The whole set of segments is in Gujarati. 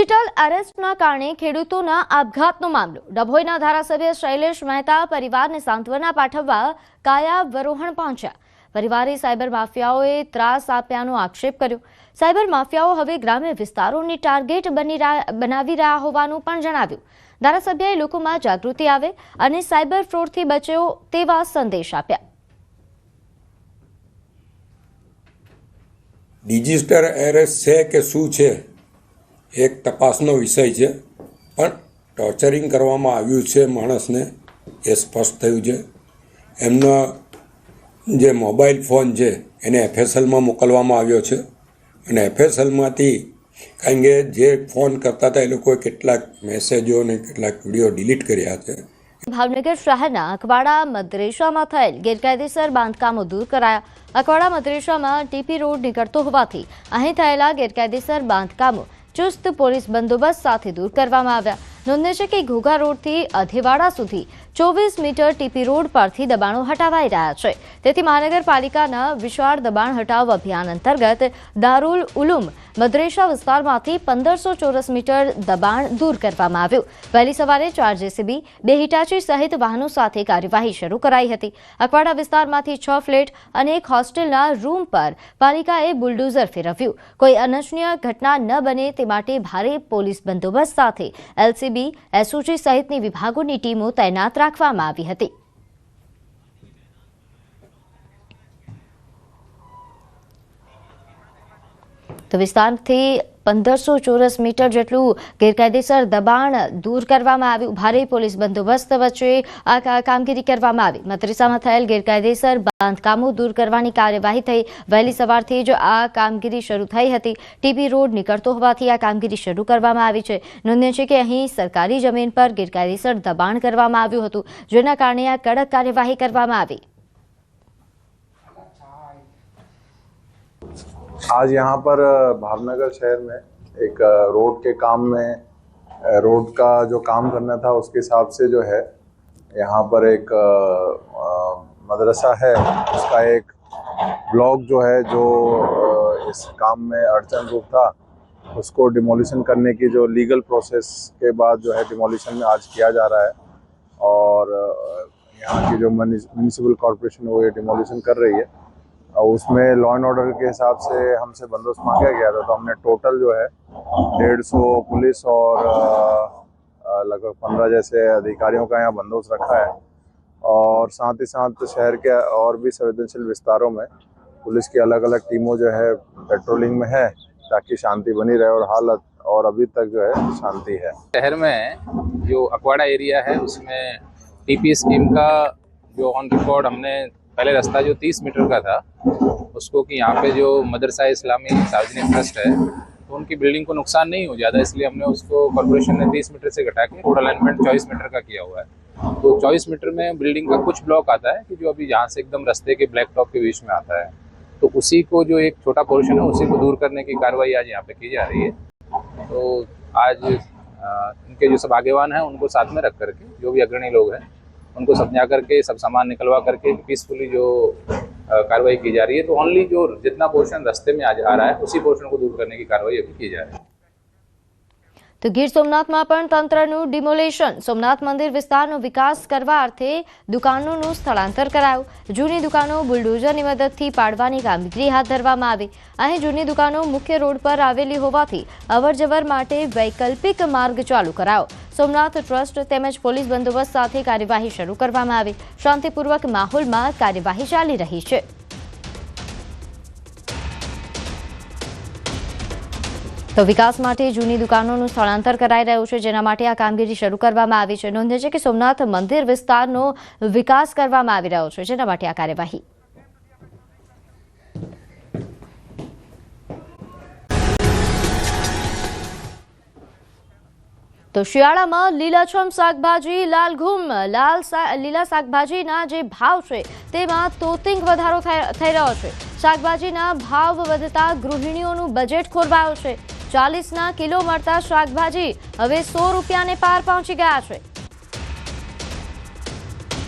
ડિજિટલ અરેસ્ટના કારણે ખેડૂતોના આપઘાતનો મામલો. ડભોઈના ધારાસભ્ય શૈલેષ મહેતા પરિવારને સાંત્વના પાઠવવા કાયાવરોહણ પહોંચ્યા. પરિવારે સાયબર માફિયાઓએ ત્રાસ આપ્યાનો આક્ષેપ કર્યો. સાયબર માફિયાઓ હવે ગ્રામ્ય વિસ્તારોને ટાર્ગેટ બનાવી રહ્યા હોવાનું પણ જણાવ્યું. ધારાસભ્યએ લોકોમાં જાગૃતિ આવે અને સાયબર ફ્રોડથી બચો તેવા સંદેશ આપ્યા. ડિજિટલ એરેસ્ટ છે કે શું છે એક તપાસનો વિષય છે, પણ ટોર્ચરિંગ કરવામાં આવ્યું છે માણસને એ સ્પષ્ટ થયું છે. એમનો જે મોબાઈલ ફોન છે એને FSLમાં મોકલવામાં આવ્યો છે અને FSLમાંથી કારણ કે જે ફોન કરતા હતા એ લોકોએ કેટલાક મેસેજો અને કેટલાક વિડીયો ડિલીટ કર્યા છે. ભાવનગર શહેરના અકવાડા મદ્રેસામાં થયેલ ગેરકાયદેસર બાંધકામો દૂર કરાયા. અકવાડા મદ્રેસામાં TP રોડ નીકળતો હોવાથી અહીં થયેલા ગેરકાયદેસર બાંધકામો ચુસ્ત પોલીસ બંદોબસ્ત સાથે દૂર કરવામાં આવ્યા. નોંધનીય છે કે ઘોઘા રોડથી અધેવાડા સુધી 24 મીટર TP રોડ પરથી દબાણો હટાવાઈ રહ્યા છે. તેથી મહાનગરપાલિકાના વિશાળ દબાણ હટાવ અભિયાન અંતર્ગત દારુલ ઉલુમ મદ્રેસા વિસ્તારમાંથી 1500 ચોરસ મીટર દબાણ દૂર કરવામાં આવ્યું. વહેલી સવારે 4 JCB, 2 હિટાચી સહિત વાહનો સાથે કાર્યવાહી શરૂ કરાઈ હતી. અકવાડા વિસ્તારમાંથી 6 ફ્લેટ અને એક હોસ્ટેલના રૂમ પર પાલિકાએ બુલડોઝર ફેરવ્યું. કોઈ અનિચ્છનીય ઘટના ન બને તે માટે ભારે પોલીસ બંદોબસ્ત સાથે LCB, SOG સહિતની વિભાગોની ટીમો તૈનાત રાખવામાં આવી હતી. તો વિસ્તારથી 1500 ચોરસ મીટર જેટલું ગેરકાયદેસર દબાણ દૂર કરવામાં આવ્યું. ભારે પોલીસ બંદોબસ્ત વચ્ચે આ કામગીરી કરવામાં આવી. મદ્રેસામાં થયેલ ગેરકાયદેસર બાંધકામો દૂર કરવાની કાર્યવાહી થઈ. વહેલી સવારથી જ આ કામગીરી શરૂ થઈ હતી. TP રોડ નીકળતો હોવાથી આ કામગીરી શરૂ કરવામાં આવી છે. નોંધનીય છે કે અહીં સરકારી જમીન પર ગેરકાયદેસર દબાણ કરવામાં આવ્યું હતું, જેના કારણે આ કડક કાર્યવાહી કરવામાં આવી. आज यहाँ पर भावनगर शहर में एक रोड के काम में रोड का जो काम करना था उसके हिसाब से जो है यहाँ पर एक मदरसा है, उसका एक ब्लॉक जो है जो इस काम में अड़चन रूप था उसको डिमोलिशन करने की जो लीगल प्रोसेस के बाद जो है डिमोलिशन में आज किया जा रहा है और यहाँ की जो म्यूनिसिपल कॉरपोरेशन है वो ये डिमोलिशन कर रही है. और उसमें लॉ एंड ऑर्डर के हिसाब से हमसे बंदोबस्त मांगा गया था, तो हमने टोटल जो है 150 पुलिस और लगभग 15 जैसे अधिकारियों का यहाँ बंदोबस्त रखा है और साथ ही साथ शहर के और भी संवेदनशील विस्तारों में पुलिस की अलग अलग टीमों जो है पेट्रोलिंग में है ताकि शांति बनी रहे और हालत और अभी तक जो है शांति है. शहर में जो अकवाड़ा एरिया है उसमें TP स्कीम का जो ऑन रिकॉर्ड हमने पहले रास्ता जो 30 मीटर का था उसको कि यहाँ पे जो मदरसा इस्लामी सार्वजनिक ट्रस्ट है तो उनकी बिल्डिंग को नुकसान नहीं हो ज़्यादा, इसलिए हमने उसको कॉर्पोरेशन ने 30 मीटर से घटा के रोड अलाइनमेंट 24 मीटर का किया हुआ है. तो 24 मीटर में बिल्डिंग का कुछ ब्लॉक आता है कि जो अभी यहाँ से एकदम रास्ते के ब्लैक टॉप के बीच में आता है, तो उसी को जो एक छोटा पोर्शन है उसी को दूर करने की कार्रवाई आज यहाँ पे की जा रही है. तो आज इनके जो सब आगेवान हैं उनको साथ में रख करके जो भी अग्रणी लोग हैं उनको समझा करके सब सामान निकलवा करके पीसफुली जो कार्रवाई की जा रही है. तो ओनली जो जितना पोर्शन रास्ते में आज आ रहा है उसी पोर्शन को दूर करने की कार्रवाई अभी की जा रही है. તો ગીર સોમનાથમાં પણ તંત્રનું ડિમોલેશન. સોમનાથ મંદિર વિસ્તારનો વિકાસ કરવા અર્થે દુકાનોનું સ્થળાંતર કરાયું. જૂની દુકાનો બુલડોઝરની મદદથી પાડવાની કામગીરી હાથ ધરવામાં આવી. અહીં જૂની દુકાનો મુખ્ય રોડ પર આવેલી હોવાથી અવરજવર માટે વૈકલ્પિક માર્ગ ચાલુ કરાયો. સોમનાથ ટ્રસ્ટ તેમજ પોલીસ બંદોબસ્ત સાથે કાર્યવાહી શરૂ કરવામાં આવી. શાંતિપૂર્વક માહોલમાં કાર્યવાહી ચાલી રહી છે. તો વિકાસ માટે જૂની દુકાનોનું સ્થળાંતર કરાઈ રહ્યું છે, જેના માટે આ કામગીરી શરૂ કરવામાં આવી છે. નોંધે છે કે સોમનાથ મંદિર વિસ્તારનો વિકાસ કરવામાં આવી રહ્યો છે, જેના માટે આ કાર્યવાહી. તો શિયાળામાં લીલાછમ શાકભાજી લાલઘુમ. લીલા શાકભાજીના જે ભાવ છે તેમાં તોતિંગ વધારો થઈ રહ્યો છે. શાકભાજીના ભાવ વધતા ગૃહિણીઓનું બજેટ ખોરવાયું છે. 40ના કિલો મળતા શાકભાજી હવે 100 રૂપિયાને પાર પહોંચી ગયા છે.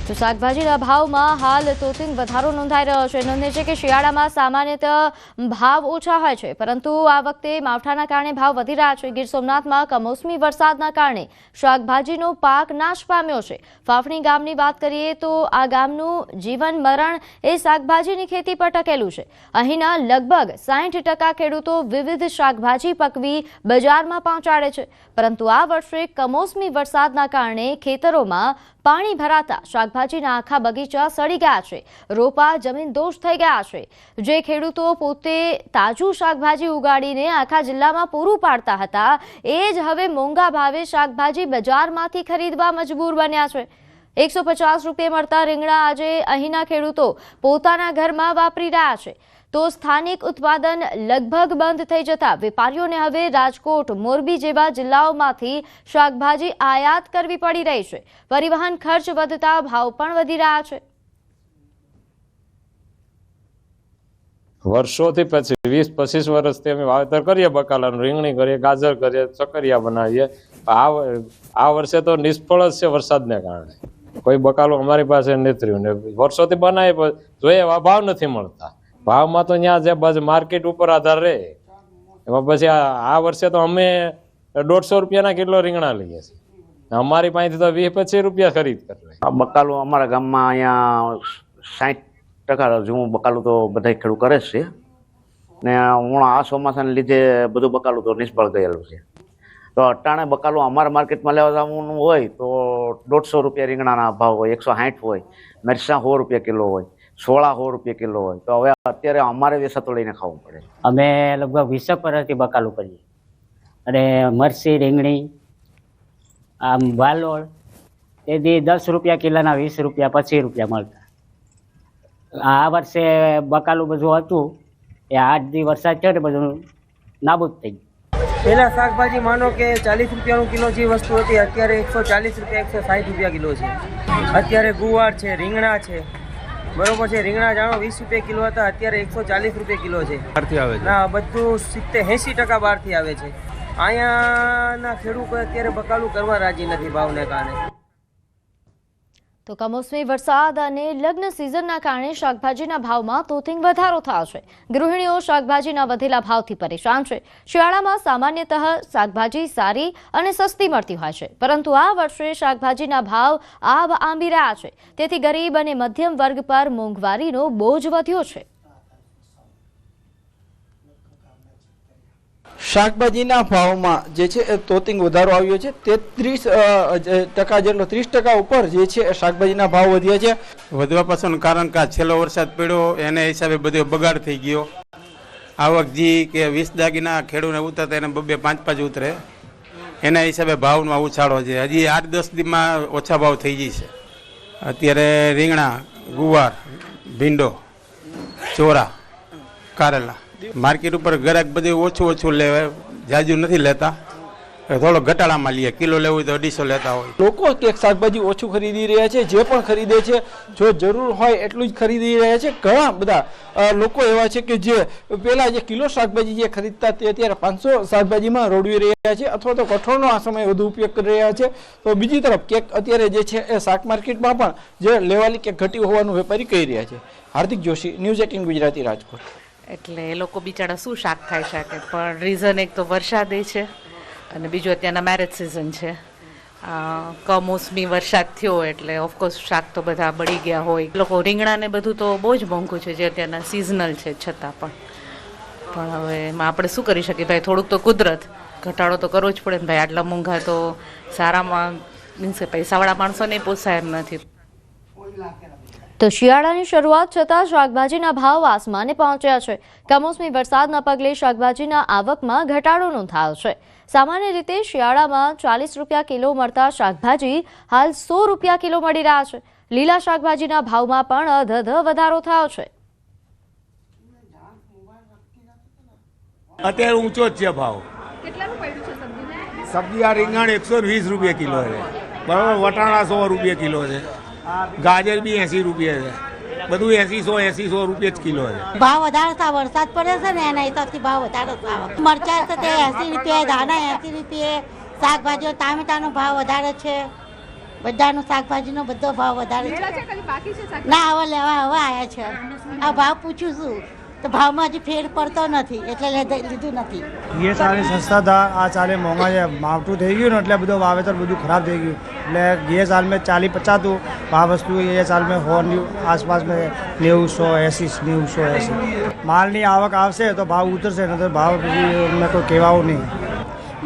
તો શાકભાજીના ભાવમાં હાલ તોતિંગ વધારો નોંધાઈ રહ્યો છે. નોંધે છે કે શિયાળામાં સામાન્યતઃ ભાવ ઓછા હોય છે, પરંતુ આ વખતે માવઠાના કારણે ભાવ વધી રહ્યા છે. ગીર સોમનાથમાં કમોસમી વરસાદના કારણે શાકભાજીનો પાક નાશ પામ્યો છે. ફાફણી ગામની વાત કરીએ તો આ ગામનું જીવન મરણ એ શાકભાજીની ખેતી પર ટકેલું છે. અહીંના લગભગ 60% ખેડૂતો વિવિધ શાકભાજી પકવી બજારમાં પહોંચાડે છે, પરંતુ આ વર્ષે કમોસમી વરસાદના કારણે ખેતરોમાં પાણી ભરાતા શાકભાજીના આખા બગીચા સડી ગયા છે. રોપા જમીનદોષ થઈ ગયા છે. જે ખેડૂતો પોતે તાજું શાકભાજી ઉગાડીને આખા જિલ્લામાં પૂરું પાડતા હતા, એ જ હવે મોંઘા ભાવે શાકભાજી બજારમાંથી ખરીદવા મજબૂર બન્યા છે. 150 રૂપિયે મળતા રીંગણા આજે અહીંના ખેડૂતો પોતાના ઘરમાં વાપરી રહ્યા છે. તો સ્થાનિક ઉત્પાદન લગભગ બંધ થઈ જતા વેપારીઓને હવે રાજકોટ, મોરબી જેવા જિલ્લાઓમાંથી શાકભાજી આયાત કરવી પડી રહી છે. પરિવહન ખર્ચ વધતા ભાવ પણ વધી રહ્યા છે. વર્ષોથી પછી 20-25 વર્ષથી અમે વાવેતર કરીએ, બકાલાનું રીંગણી કરીએ, ગાજર કરીએ, ચકરિયા બનાવીએ. આ વર્ષે તો નિષ્ફળ જ છે વરસાદને કારણે. કોઈ બકાલું અમારી પાસે નથી રહ્યું ને વર્ષોથી બનાવી જોઈએ એવા ભાવ નથી મળતા. ભાવમાં તો ત્યાં જે બસ માર્કેટ ઉપર આધાર રહે, એમાં પછી આ વર્ષે તો અમે 150 રૂપિયાના કિલો રીંગણા લઈએ છીએ. અમારી પાસેથી તો 20-25 રૂપિયા ખરીદ કરે. આ બકાલું અમારા ગામમાં અહીંયા 60% જૂનું બકાલું તો બધા ખેડૂત કરે છે ને હું આ ચોમાસાને લીધે બધું બકાલું તો નિષ્ફળ ગયેલું છે. તો અટાણે બકાલું અમારા માર્કેટમાં લેવા જવાનું હોય તો 150 રૂપિયા રીંગણાના ભાવ હોય, 160 હોય, મરચાં 100 રૂપિયા કિલો હોય, સોળા 100 રૂપિયા કિલો હોય. તો હવે અત્યારે અમારે વેસાતો લઈને ખાવું પડે. અમે લગભગ 20 વર્ષથી બકાલું કરીએ અને મરચી, રીંગણી, આમ વાલોળ તેથી 10 રૂપિયા કિલોના 20 રૂપિયા 25 રૂપિયા મળતા. આ વર્ષે બકાલું બધું હતું એ 8 દી વરસાદ થયો ને બધું નાબૂદ થઈ ગયું. પહેલાં શાકભાજી માનો કે 40 રૂપિયાનું કિલો જે વસ્તુ હતી, અત્યારે 140 રૂપિયા 160 રૂપિયા કિલો છે. અત્યારે ગુવાર છે, રીંગણા છે, બરોબર છે. રીંગણા જાણો 20 રૂપિયા કિલો હતા, અત્યારે 140 રૂપિયા કિલો છે. બહારથી આવે છે ના, બધું 70-80% બહારથી આવે છે. અહીંયાના ખેડૂતો અત્યારે બકાલું કરવા રાજી નથી ભાવને કારણે. તો કમોસમી વરસાદ અને લગ્ન સિઝનના કારણે શાકભાજીના ભાવમાં તોતિંગ વધારો થયો છે. ગૃહિણીઓ શાકભાજીના વધેલા ભાવથી પરેશાન છે. શિયાળામાં સામાન્યતઃ શાકભાજી સારી અને સસ્તી મળતી હોય છે, પરંતુ આ વર્ષે શાકભાજીના ભાવ આબ આંબી રહ્યા છે. તેથી ગરીબ અને મધ્યમ વર્ગ પર મોંઘવારીનો બોજ વધ્યો છે. શાકભાજીના ભાવમાં જે છે એ તોતિંગ વધારો આવ્યો છે. 33% જેટલો, 30% ઉપર જે છે શાકભાજીના ભાવ વધ્યા છે. વધવા પાછળનું કારણ કે છેલ્લો વરસાદ પડ્યો એને હિસાબે બધો બગાડ થઈ ગયો. આવક જી કે 20 દાગીના ખેડૂતને ઉતરતા એને 2-5 ઉતરે, એના હિસાબે ભાવમાં ઉછાળો છે. હજી 8-10 દીમાં ઓછા ભાવ થઈ જશે. અત્યારે રીંગણા, ગુવાર, ભીંડો, ચોરા, કારેલા માર્કેટ ઉપર ગ્રાહક બધું ઓછું લેવા, જાજુ નથી લેતા, થોડો ઘટાડામાં લઈએ. કિલો લેવું હોય તો 250 લેતા હોય. લોકો એક શાકભાજી ઓછું ખરીદી રહ્યા છે. જે પણ ખરીદે છે, જો જરૂર હોય એટલું જ ખરીદી રહ્યા છે. ઘણા બધા લોકો એવા છે કે જે પહેલા જે કિલો શાકભાજી જે ખરીદતા તે અત્યારે 500 શાકભાજીમાં રોડવી રહ્યા છે, અથવા તો કઠોળનો આ સમયે વધુ ઉપયોગ કરી રહ્યા છે. તો બીજી તરફ કેક અત્યારે જે છે એ શાક માર્કેટમાં પણ જે લેવાલી કેક ઘટી હોવાનું વેપારી કહી રહ્યા છે. હાર્દિક જોશી, ન્યૂઝ 18 ગુજરાતી, રાજકોટ. એટલે એ લોકો બિચારા શું શાક ખાઈ શકે, પણ રીઝન એક તો વરસાદે છે અને બીજું અત્યારના મેરેજ સિઝન છે. કમોસમી વરસાદ થયો એટલે ઓફકોર્સ શાક તો બધા બળી ગયા હોય. લોકો રીંગણાને બધું તો બહુ જ મોંઘું છે, જે અત્યારના સિઝનલ છે છતાં પણ હવે એમાં આપણે શું કરી શકીએ ભાઈ? થોડુંક તો કુદરત, ઘટાડો તો કરવો જ પડે ને ભાઈ. આટલા મોંઘા તો સારામાં મીન્સ કે પૈસાવાળા માણસોને પોસાય એમ નથી. તો શિયાળાની શરૂઆત છતાં શાકભાજીના ભાવ આસમાને પહોંચ્યા છે. કમોસમી વરસાદના પગલે શાકભાજીના આવકમાં ઘટાડો નોંધાયો છે. સામાન્ય રીતે શિયાળામાં 40 રૂપિયા કિલો મળતા શાકભાજી હાલ 100 રૂપિયા કિલો મળી રહ્યા છે. લીલા શાકભાજીના ભાવમાં પણ અધધ વધારો થયો છે. અત્યારે ઊંચો જ છે ભાવ. કેટલાનું પડ્યું છે સબ્જી? આ રીંગણ 120 રૂપિયા કિલો છે, બરાબર. વટાણા 100 રૂપિયા કિલો છે, ગાજર બી 80 રૂપિયા છે, બધું 80-100 રૂપિયા જ કિલો છે. ભાવ વધારે થાય, વરસાદ પડે છે ને એના હિસાબથી ભાવ વધારે થાય. મરચાં છે તે 80 રૂપિયા, ધાણા 80 રૂપિયા, શાકભાજીઓ ટામેટાનો ભાવ વધારે છે. બધાનો શાકભાજીનો બધો ભાવ વધારે છે. ના હવે લેવા હવે આવ્યા છે. આ ભાવ પૂછું છું તો ભાવમાં હજી ફેર પડતો નથી એટલે લીધું નથી. એ સારી સસ્તા था આ ચાલે મોંઘા છે. માવઠું થઈ ગયું ને એટલે બધું વાવેતર બધું ખરાબ થઈ ગયું એટલે ये साल में 40-50 तो भाव वस्तु ये साल में 100 आसपास में 90 100 80 90 180 માલની આવક આવશે તો ભાવ ઉતરશે નહીં તો ભાવ પછી મેં કોઈ કહેવાવું નહીં.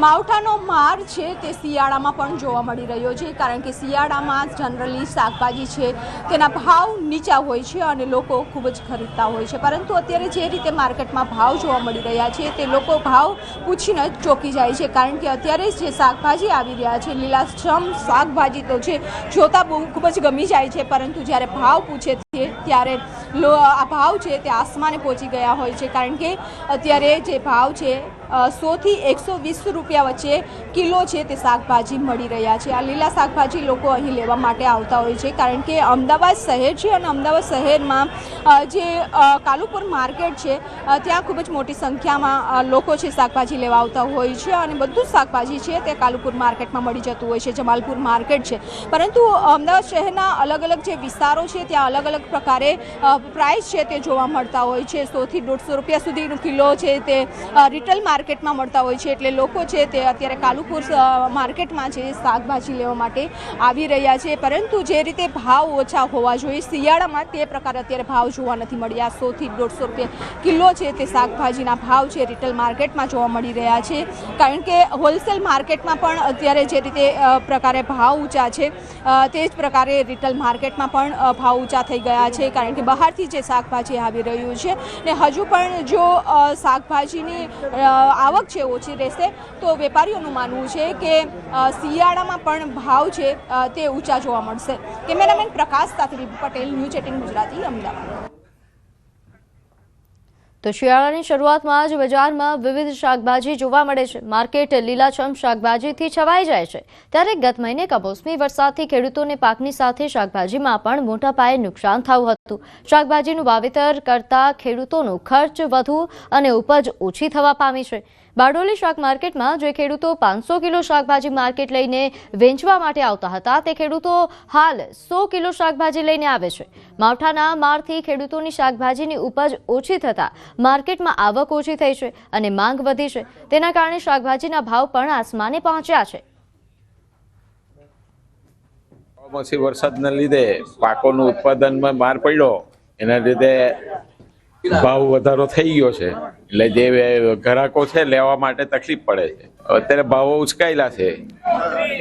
માવઠાનો માર છે તે શિયાળામાં પણ જોવા મળી રહ્યો છે, કારણ કે શિયાળામાં જનરલી શાકભાજી છે તેના ભાવ નીચા હોય છે અને લોકો ખૂબ જ ખરીદતા હોય છે. પરંતુ અત્યારે જે રીતે માર્કેટમાં ભાવ જોવા મળી રહ્યા છે તે લોકો ભાવ પૂછીને જ ચોંકી જાય છે, કારણ કે અત્યારે જે શાકભાજી આવી રહ્યા છે, લીલાછમ શાકભાજી તો છે જોતા બહુ ખૂબ જ ગમી જાય છે, પરંતુ જ્યારે ભાવ પૂછે છે ત્યારે આ ભાવ છે તે આસમાને પહોંચી ગયા હોય છે, કારણ કે અત્યારે જે ભાવ છે 100 થી 120 રૂપિયા વચ્ચે કિલો છે તે શાકભાજી મળી રહ્યા છે. આ લીલા શાકભાજી લોકો અહીં લેવા માટે આવતા હોય છે, કારણ કે અમદાવાદ શહેર છે અને અમદાવાદ શહેરમાં જે કાલુપુર માર્કેટ છે ત્યાં ખૂબ જ મોટી સંખ્યામાં લોકો છે શાકભાજી લેવા આવતા હોય છે અને બધું જ શાકભાજી છે તે કાલુપુર માર્કેટમાં મળી જતું હોય છે, જમાલપુર માર્કેટ છે. પરંતુ અમદાવાદ શહેરના અલગ અલગ જે વિસ્તારો છે ત્યાં અલગ અલગ પ્રકારે પ્રાઇસ છે તે જોવા મળતા હોય છે. 100 થી 150 રૂપિયા સુધીનો કિલો છે તે રિટેલ માર્કેટમાં મળતા હોય છે, એટલે લોકો છે તે અત્યારે કાલુપુર માર્કેટમાં છે શાકભાજી લેવા માટે આવી રહ્યા છે. પરંતુ જે રીતે ભાવ ઓછા હોવા જોઈએ શિયાળામાં તે પ્રકારે અત્યારે ભાવ જોવા નથી મળ્યા. 100 થી 150 રૂપિયા કિલો છે તે શાકભાજીના ભાવ છે રિટેલ માર્કેટમાં જોવા મળી રહ્યા છે, કારણ કે હોલસેલ માર્કેટમાં પણ અત્યારે જે રીતે પ્રકારે ભાવ ઊંચા છે તે જ પ્રકારે રિટેલ માર્કેટમાં પણ ભાવ ઊંચા થઈ ગયા છે, કારણ કે બહારથી જે શાકભાજી આવી રહ્યું છે ને હજુ પણ જો શાકભાજીની આવક છે ઓછી રહેશે તો વેપારીઓનું માનવું છે કે શિયાળામાં પણ ભાવ છે તે ઊંચા જોવા મળશે. કેમેરામેન પ્રકાશ સાથે પટેલ, ન્યૂઝ 18 ગુજરાતી, અમદાવાદ. તો શિયાળાની શરૂઆતમાં જ બજારમાં વિવિધ શાકભાજી જોવા મળે છે. માર્કેટ લીલાછમ શાકભાજીથી છવાઈ જાય છે, ત્યારે ગત મહિને કમોસમી વરસાદથી ખેડૂતોને પાકની સાથે શાકભાજીમાં પણ મોટા પાયે નુકસાન થયું હતું. શાકભાજીનું વાવેતર કરતા ખેડૂતોનો ખર્ચ વધુ અને ઉપજ ઓછી થવા પામી છે. બારડોલી શાક માર્કેટમાં જે ખેડૂતો 500 કિલો શાકભાજી માર્કેટ લઈને વેચવા માટે આવતા હતા તે ખેડૂતો હાલ 100 કિલો શાકભાજી લઈને આવે છે. માવઠાના મારથી ખેડૂતોની શાકભાજીની ઉપજ ઓછી થતાં માર્કેટમાં આવક ઓછી થઈ છે અને માંગ વધી છે. તેના કારણે શાકભાજીના ભાવ પણ આસમાને પહોંચ્યા છે. કમોસમી વરસાદના લીધે પાકોનું ઉત્પાદનમાં માર પડ્યો, એના લીધે ભાવ વધારો થઈ ગયો છે, એટલે જે ગ્રાહકો છે લેવા માટે તકલીફ પડે છે. અત્યારે ભાવો ઉચકાયેલા છે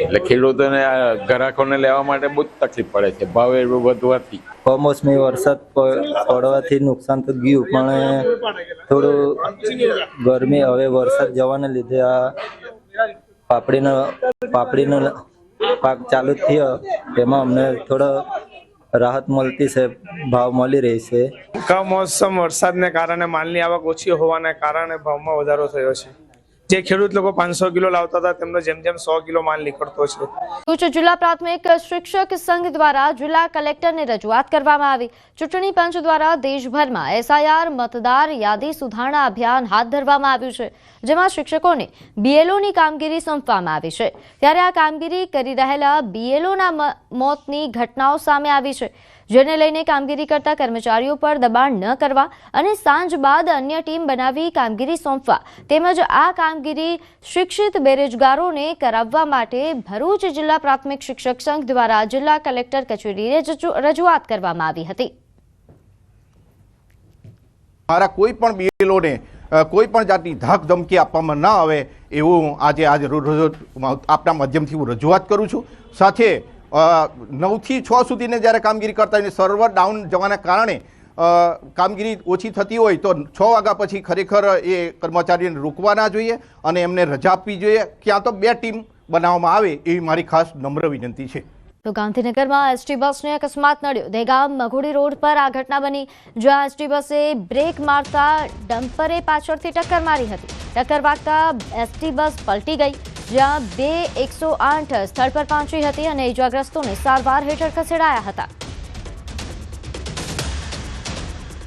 એટલે ખેડૂતોને ગ્રાહકોને લેવા માટે બહુ તકલીફ પડે છે ભાવ એટલું વધવાથી. કમોસમી વરસાદ પડવાથી નુકસાન તો ગયું, પણ થોડું ગરમી હવે વરસાદ જવાને લીધે આ પાપડીનો પાક ચાલુ થયો તેમાં અમને થોડો રાહત મળતી છે, ભાવ મળી રહી છે. કમોસમ વરસાદને કારણે માલની આવક ઓછી હોવાને કારણે ભાવમાં વધારો થયો છે. જે ખેડૂત લોકો 500 કિલો લાવતા હતા તેમનો જેમ જેમ 100 કિલો માલ નીકળતો છે. ભરૂચ જિલ્લા પ્રાથમિક શિક્ષક સંઘ દ્વારા જિલ્લા કલેક્ટરને રજૂઆત કરવામાં આવી. ચૂંટણી પંચ દ્વારા દેશભરમાં SIR મતદાર યાદી સુધારણા અભિયાન હાથ ધરવામાં આવ્યું છે, જેમાં શિક્ષકોને BLOની કામગીરી સોંપવામાં આવી છે. ત્યારે આ કામગીરી કરી રહેલા BLOના મોતની ઘટનાઓ સામે આવી છે, જેને લઈને કામગીરી કરતા કર્મચારીઓ પર દબાણ ન કરવા અને સાંજ બાદ અન્ય ટીમ બનાવી કામગીરી સોંપવા તેમજ આ કામગીરી શિક્ષિત બેરોજગારોને કરાવવા માટે ભરૂચ જિલ્લા પ્રાથમિક શિક્ષક સંઘ દ્વારા જિલ્લા કલેક્ટર કચેરીએ રજૂઆત કરવામાં આવી હતી. મારા કોઈ પણ BLOને કોઈ પણ જાતની ધાક ધમકી આપવામાં ના આવે એવું આજે આપના માધ્યમથી હું રજૂઆત કરું છું. સાથે 9 થી 6 સુધીને જ્યારે કામગીરી કરતા હોય સર્વર ડાઉન જવાના કારણે કામગીરી ઓછી થતી હોય તો 6 વાગ્યા પછી ખરેખર એ કર્મચારીને રોકવા ના જોઈએ અને એમને રજા આપવી જોઈએ, ક્યાં તો 2 ટીમ બનાવવામાં આવે એવી મારી ખાસ નમ્ર વિનંતી છે. તો ગાંધીનગરમાં ST બસને અકસ્માત નડ્યો. દહેગામ મઘોડી રોડ પર આ ઘટના બની, જ્યાં ST બસે બ્રેક મારતા ડમ્પરે પાછળથી ટક્કર મારી હતી. ટક્કર વાગતા ST બસ પલટી ગઈ, જ્યાં 2 108 સ્થળ પર પહોંચી હતી અને ઇજાગ્રસ્તોને સારવાર હેઠળ ખસેડાયા હતા.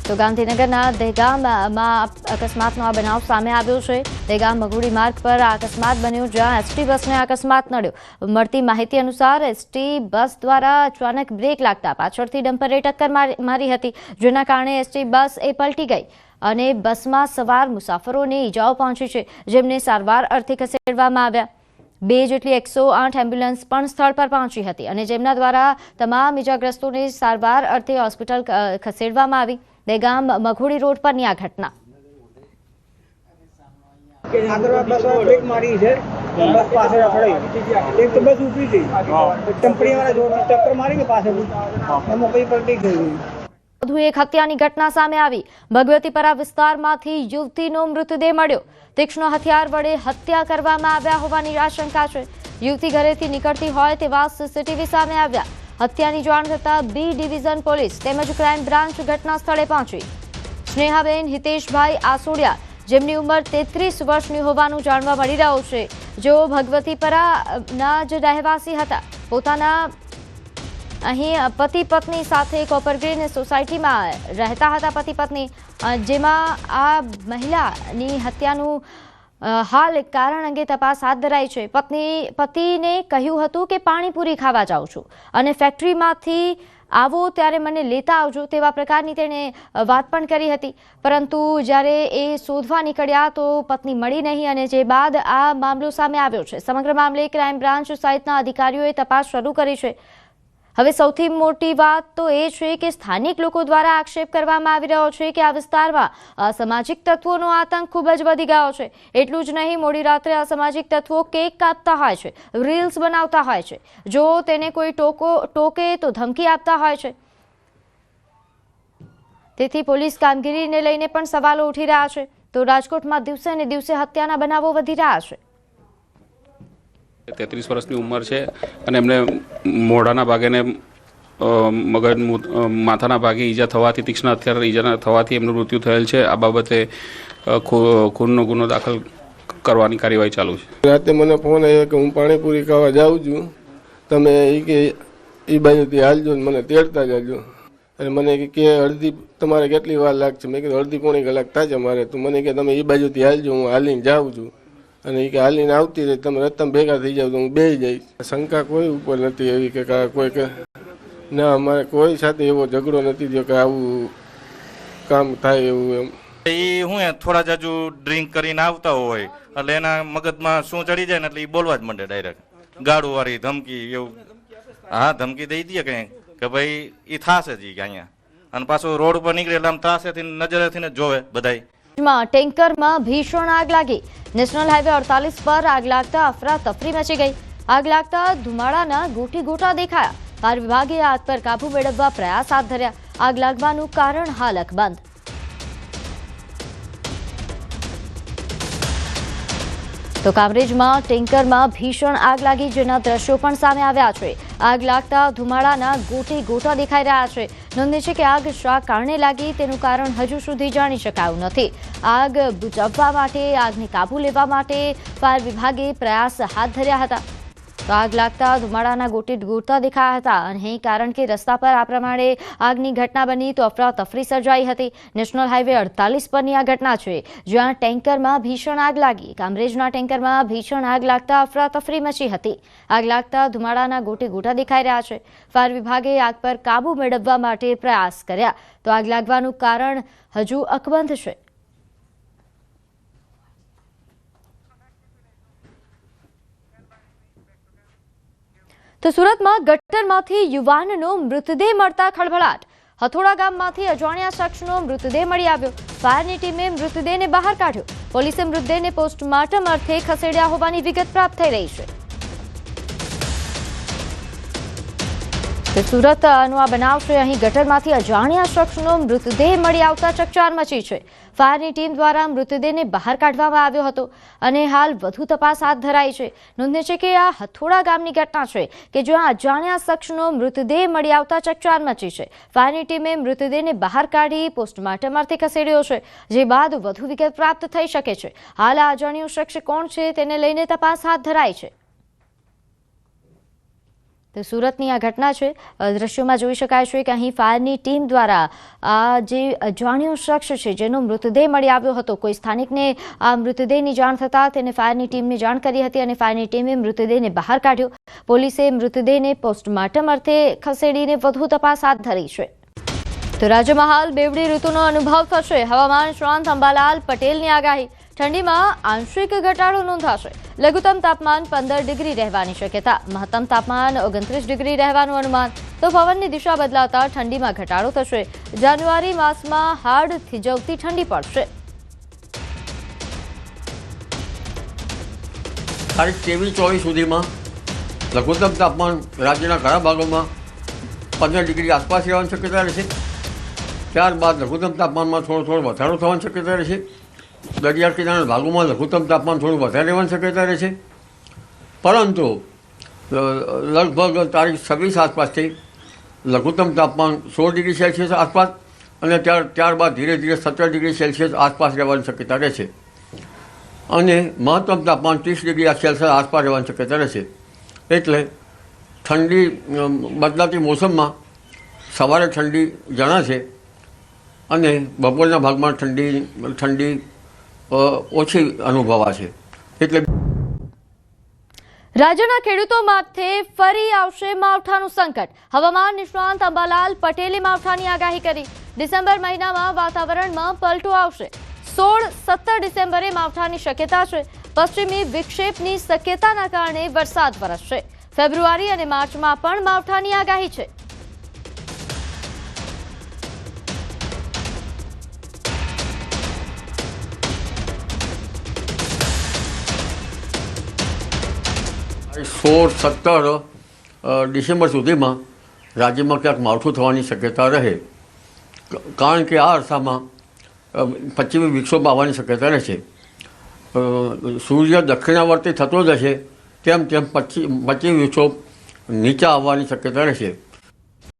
તો તો ગાંધીનગરના દહેગામમાં અકસ્માતનો આ બનાવ સામે આવ્યો છે. દહેગામ મઘોડી માર્ગ પર આ અકસ્માત બન્યો, જ્યાં એસટી બસને અકસ્માત નડ્યો. મળતી માહિતી અનુસાર એસટી બસ દ્વારા અચાનક બ્રેક લાગતા પાછળથી ડમ્પરે ટક્કર મારી હતી, જેના કારણે એસટી બસ પલટી ગઈ અને બસમાં સવાર મુસાફરોને ઈજાઓ પહોંચી છે, જેમને સારવાર અર્થે ખસેડવામાં આવ્યા. 2 જેટલી 108 એમ્બ્યુલન્સ પણ સ્થળ પર પહોંચી હતી અને જેમના દ્વારા તમામ ઈજાગ્રસ્તોને સારવાર અર્થે હોસ્પિટલ ખસેડવામાં આવી. દહેગામ મઘોડી રોડ પરની આ ઘટના. બ્રેક મારી છે, બસ પાછળ અથડાઈ, એક તો બસ ઊભી હતી, ટંપણી વાળા જોરથી ટક્કર મારી કે પાછળ એમાં પછી પલટી ગઈ. વધુ એક હત્યાની ઘટના સામે આવી. ભગવતીપરા વિસ્તારમાંથી યુવતીનો મૃતદેહ મળ્યો. તીક્ષ્ણ હથિયાર વડે હત્યા કરવામાં આવ્યા હોવાની આશંકા છે. યુવતી ઘરેથી નીકળતી હોય તેવા સીસીટીવી સામે આવ્યા. હત્યાની જાણ થતાં બી ડિવિઝન પોલીસ તેમજ ક્રાઇમ બ્રાન્ચ ઘટના સ્થળે પહોંચી. સ્નેહાબેન હિતેશભાઈ આસોડિયા, જેમની ઉંમર 33 વર્ષની હોવાનું જાણવા મળી રહ્યું છે, જેઓ ભગવતીપરાના જ રહેવાસી હતા. પોતાના અહીં પતિ પત્ની સાથે કોપરગ્રીન સોસાયટીમાં રહેતા હતા. પતિ પત્ની, જેમાં આ મહિલાની હત્યાનું હાલ કારણ અંગે તપાસ હાથ ધરાઈ છે. પતિને કહ્યું હતું કે પાણીપુરી ખાવા જાઉં છું અને ફેક્ટરીમાંથી આવો ત્યારે મને લેતા આવજો, તેવા પ્રકારની તેણે વાત પણ કરી હતી. પરંતુ જ્યારે એ શોધવા નીકળ્યા તો પત્ની મળી નહીં અને જે બાદ આ મામલો સામે આવ્યો છે. સમગ્ર મામલે ક્રાઇમ બ્રાન્ચ સહિતના અધિકારીઓએ તપાસ શરૂ કરી છે. હવે સૌથી મોટી વાત તો એ છે કે સ્થાનિક લોકો દ્વારા આક્ષેપ કરવામાં આવી રહ્યો છે કે આ વિસ્તારમાં અસામાજિક તત્વોનો આતંક ખૂબ જ વધી ગયો છે. એટલું જ નહીં, મોડી રાત્રે અસામાજિક તત્વો કેક કાપતા હોય છે, રીલ્સ બનાવતા હોય છે, જો તેને કોઈ ટોકે તો ધમકી આપતા હોય છે. તેથી પોલીસ કામગીરીને લઈને પણ સવાલો ઉઠી રહ્યા છે. તો રાજકોટમાં દિવસે ને દિવસે હત્યાના બનાવો વધી રહ્યા છે. 33 વર્ષની ઉંમર છે અને એમને મોઢાના ભાગે ને મગજ માથાના ભાગે ઈજા થવાથી, તીક્ષ્ણ હથિયાર ઈજા થવાથી એમનું મૃત્યુ થયેલ છે. આ બાબતે ખૂનનો ગુનો દાખલ કરવાની કાર્યવાહી ચાલુ છે. રાતે મને ફોન આવ્યો કે હું પાણીપુરી ખાવા જાઉં છું, તમે એ બાજુથી હાલજો ને મને તેડતા જાજો. અને મને કે અડધી તમારે કેટલી વાર લાગશે? મેં કીધું અડધી પોણી કલાક થાય છે મારે. તો મને કે તમે એ બાજુથી હાલજો, હું હાલીને જાઉં છું. અને એ કે હાલીને આવતી રહી, તમે રસ્તામાં ભેગા થઈ જાવ તો હું બેસી જઈશ. શંકા કોઈ ઉપર નથી એવી કે કોઈ ના, અમારે કોઈ સાથે એવો ઝઘડો નથી થયો કે આવું કામ થાય એવું. એમ એ હું થોડા જાજુ ડ્રિંક કરીને આવતા હોય એટલે એના મગજમાં શું ચડી જાય ને એટલે એ બોલવા જ માંડે ડાયરેક્ટ, ગાડું વાળી ધમકી એવું. હા, ધમકી દઈ દઈએ કંઈ કે ભાઈ એ થાશે જ અહીંયા, અને પાછું રોડ ઉપર નીકળે એટલે આમ ત્રાસેથી નજરેથી જ જોવે બધાય. ટેન્કરમાં ભીષણ આગ લાગી. નેશનલ હાઈવે 48 પર આગ લાગતા અફરાતફરી મચી ગઈ. આગ લાગતા ધુમાડાના ગોટા દેખાયા. ફાયર વિભાગે આગ પર કાબુ મેળવવા પ્રયાસ હાથ ધર્યા. આગ લાગવાનું કારણ હાલ અકબંધ. તો કામરેજમાં ટેન્કરમાં ભીષણ આગ લાગી, જેના દ્રશ્યો પણ સામે આવ્યા છે. આગ લાગતા ધુમાડાના ગોટા દેખાઈ રહ્યા છે. નોંધનીય છે કે આગ શા કારણે લાગી તેનું કારણ હજુ સુધી જાણી શકાયું નથી. આગ બુઝાવવા માટે, આગને કાબુ લેવા માટે ફાયર વિભાગે પ્રયાસ હાથ ધર્યા હતા. તો આગ લાગતા ધુમાડાના ગોટા દેખાયા હતા અને કારણ કે રસ્તા પર આ પ્રમાણે આગની ઘટના બની તો અફરાતફરી સર્જાઈ હતી. નેશનલ હાઈવે 48 પરની આ ઘટના છે, જ્યાં ટેન્કરમાં ભીષણ આગ લાગી. કામરેજના ટેન્કરમાં ભીષણ આગ લાગતા અફરાતફરી મચી હતી. આગ લાગતા ધુમાડાના ગોટા દેખાઈ રહ્યા છે. ફાયર વિભાગે આગ પર કાબુ મેળવવા માટે પ્રયાસ કર્યા. તો આગ લાગવાનું કારણ હજુ અકબંધ છે. તો સુરતમાં ગટરમાંથી યુવાનનો મૃતદેહ મળતા ખળભળાટ. હથોડા ગામમાંથી અજાણ્યા શખ્સનો મૃતદેહ મળી આવ્યો. ફાયરની ટીમે મૃતદેહને બહાર કાઢ્યો. પોલીસે મૃતદેહને પોસ્ટમોર્ટમ અર્થે ખસેડ્યા હોવાની વિગત પ્રાપ્ત થઈ રહી છે. તો સુરતનો આ બનાવ છે. અહીં ગટરમાંથી અજાણ્યા શખ્સનો મૃતદેહ મળી આવતા ચકચાર મચી છે. ફાયરની ટીમ દ્વારા મૃતદેહને બહાર કાઢવામાં આવ્યો હતો અને હાલ વધુ તપાસ હાથ ધરાઈ છે. નોંધનીય છે કે આ હથોડા ગામની ઘટના છે કે જ્યાં અજાણ્યા શખ્સનો મૃતદેહ મળી આવતા ચકચાર મચી છે. ફાયરની ટીમે મૃતદેહને બહાર કાઢી પોસ્ટમોર્ટમ અર્થે ખસેડ્યો છે, જે બાદ વધુ વિગત પ્રાપ્ત થઈ શકે છે. હાલ આ અજાણ્યો શખ્સ કોણ છે તેને લઈને તપાસ હાથ ધરાઈ છે. તો સુરતની આ ઘટના છે। દ્રશ્યોમાં જોઈ શકાય છે કે અહીં ફાયરની ટીમ દ્વારા આ જે અજાણ્યો શખ્સ છે જેનો મૃતદેહ મળી આવ્યો હતો, કોઈ સ્થાનિકને આ મૃતદેહની જાણ થતાં તેને ફાયરની ટીમને જાણ કરી હતી અને ફાયરની ટીમે મૃતદેહને બહાર કાઢ્યો। પોલીસે મૃતદેહને પોસ્ટમોર્ટમ અર્થે ખસેડીને વધુ તપાસ હાથ ધરી છે। તો રાજ્યમાં હાલ બેવડી ઋતુનો અનુભવ થશે। હવામાન નિષ્ણાંત અંબાલાલ પટેલની આગાહી। ઠંડીમાં આંશિક ઘટાડો નોંધાશે। લઘુત્તમ તાપમાન 15 ડિગ્રી રહેવાની શક્યતા, મહત્તમ તાપમાન 29 ડિગ્રી રહેવાનું અનુમાન। તો પવનની દિશા બદલાતા ઠંડીમાં ઘટાડો થશે। જાન્યુઆરી માસમાં હાડ થીજવતી ઠંડી પડશે। તારીખ 23-24 સુધીમાં લઘુત્તમ તાપમાન રાજ્યના ઘણા ભાગોમાં 15 ડિગ્રી આસપાસ રહેવાની શક્યતા રહેશે। ત્યારબાદ લઘુત્તમ તાપમાનમાં થોડો વધારો થવાની શક્યતા રહેશે। દરિયા કિનારાના ભાગોમાં લઘુત્તમ તાપમાન થોડું વધારે રહેવાની શક્યતા રહેશે, પરંતુ લગભગ તારીખ 26 આસપાસથી લઘુત્તમ તાપમાન 16 ડિગ્રી સેલ્સિયસ આસપાસ અને ત્યારબાદ ધીરે ધીરે 17 ડિગ્રી સેલ્સિયસ આસપાસ રહેવાની શક્યતા રહેશે અને મહત્તમ તાપમાન 30 ડિગ્રી સેલ્સિયસ આસપાસ રહેવાની શક્યતા રહેશે। એટલે ઠંડી બદલાતી મોસમમાં સવારે ઠંડી જણાશે અને બપોરના ભાગમાં ઠંડી ઓછી અનુભવાશે। એટલે રાજ્યના ખેડૂતો માટે ફરી આવશે માવઠાનું સંકટ। હવામાન નિષ્ણાંત અંબાલાલ પટેલે માવઠાની આગાહી કરી। ડિસેમ્બર મહિનામાં વાતાવરણમાં પલટો આવશે। 16-17 ડિસેમ્બરે માવઠાની શક્યતા છે। પશ્ચિમી વિક્ષેપની શક્યતાના કારણે વરસાદ વરસશે। ફેબ્રુઆરી અને માર્ચમાં પણ માવઠાની આગાહી છે। સોળ 17 ડિસેમ્બર સુધીમાં રાજ્યમાં ક્યાંક માવઠું થવાની શક્યતા રહે, કારણ કે આ અરસામાં પશ્ચિમી વિક્ષોભ આવવાની શક્યતા રહેશે। સૂર્ય દક્ષિણાવર્તી થતો જશે તેમ પશ્ચિમી વિક્ષોભ નીચે આવવાની શક્યતા રહેશે।